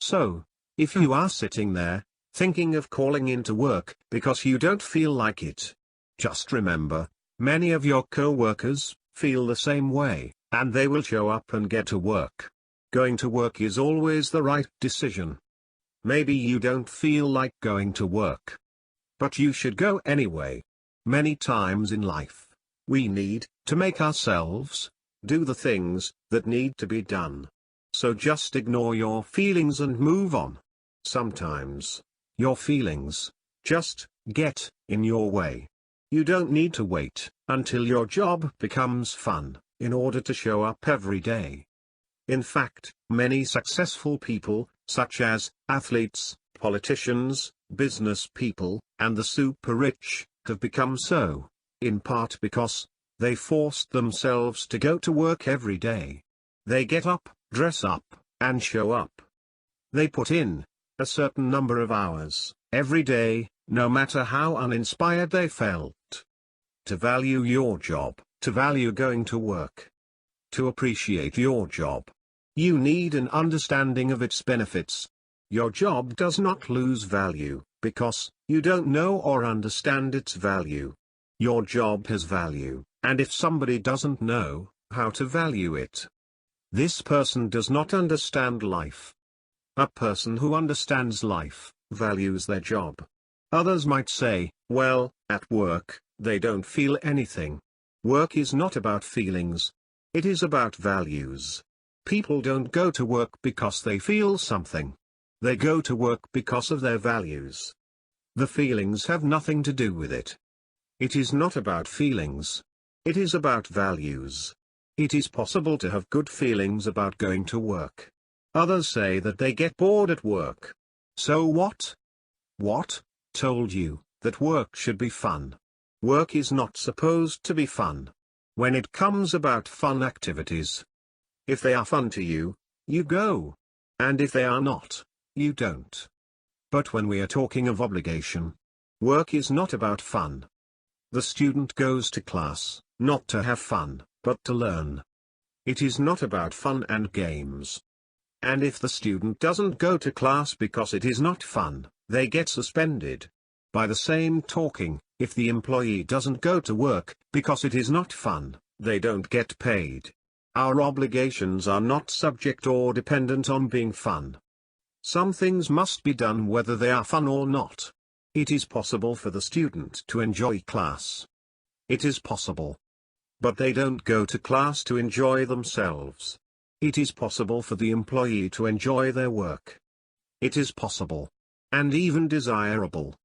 So, if you are sitting there, thinking of calling into work because you don't feel like it, just remember, many of your co-workers feel the same way, and they will show up and get to work. Going to work is always the right decision. Maybe you don't feel like going to work, but you should go anyway. Many times in life, we need to make ourselves do the things that need to be done. So just ignore your feelings and move on. Sometimes, your feelings just get in your way. You don't need to wait until your job becomes fun in order to show up every day. In fact, many successful people, such as athletes, politicians, business people, and the super rich, have become so, in part because they forced themselves to go to work every day. They get up, dress up, and show up. They put in a certain number of hours every day, no matter how uninspired they felt. To value your job, to value going to work, to appreciate your job, you need an understanding of its benefits. Your job does not lose value because you don't know or understand its value. Your job has value, and if somebody doesn't know how to value it, this person does not understand life. A person who understands life values their job. Others might say, well, at work, they don't feel anything. Work is not about feelings. It is about values. People don't go to work because they feel something. They go to work because of their values. The feelings have nothing to do with it. It is not about feelings. It is about values. It is possible to have good feelings about going to work. Others say that they get bored at work. So what? What told you that work should be fun? Work is not supposed to be fun. When it comes about fun activities, if they are fun to you, you go. And if they are not, you don't. But when we are talking of obligation, work is not about fun. The student goes to class, not to have fun, but to learn. It is not about fun and games. And if the student doesn't go to class because it is not fun, they get suspended. By the same talking, if the employee doesn't go to work because it is not fun, they don't get paid. Our obligations are not subject or dependent on being fun. Some things must be done whether they are fun or not. It is possible for the student to enjoy class. It is possible. But they don't go to class to enjoy themselves. It is possible for the employee to enjoy their work. It is possible. And even desirable.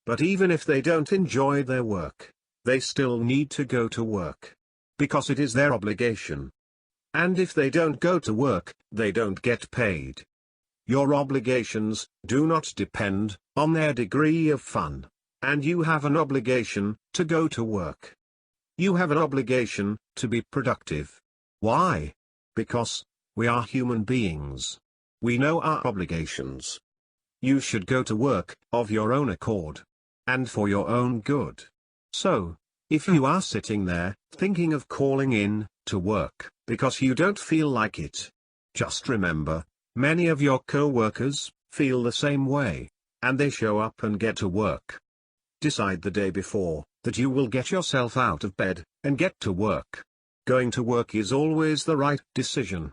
But even if they don't enjoy their work, they still need to go to work. Because it is their obligation. And if they don't go to work, they don't get paid. Your obligations do not depend on their degree of fun, and you have an obligation to go to work. You have an obligation to be productive. Why? Because we are human beings. We know our obligations. You should go to work of your own accord, and for your own good. So, if you are sitting there, thinking of calling in to work because you don't feel like it, just remember, many of your co-workers feel the same way, and they show up and get to work. Decide the day before that you will get yourself out of bed and get to work. Going to work is always the right decision.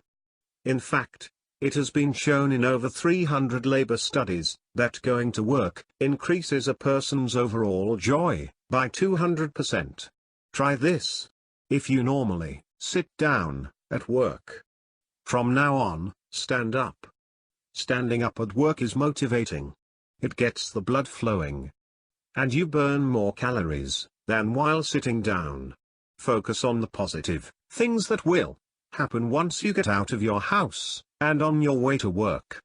In fact, it has been shown in over 300 labor studies that going to work increases a person's overall joy by 200%. Try this. If you normally sit down at work, from now on, stand up. Standing up at work is motivating. It gets the blood flowing. And you burn more calories than while sitting down. Focus on the positive things that will happen once you get out of your house and on your way to work.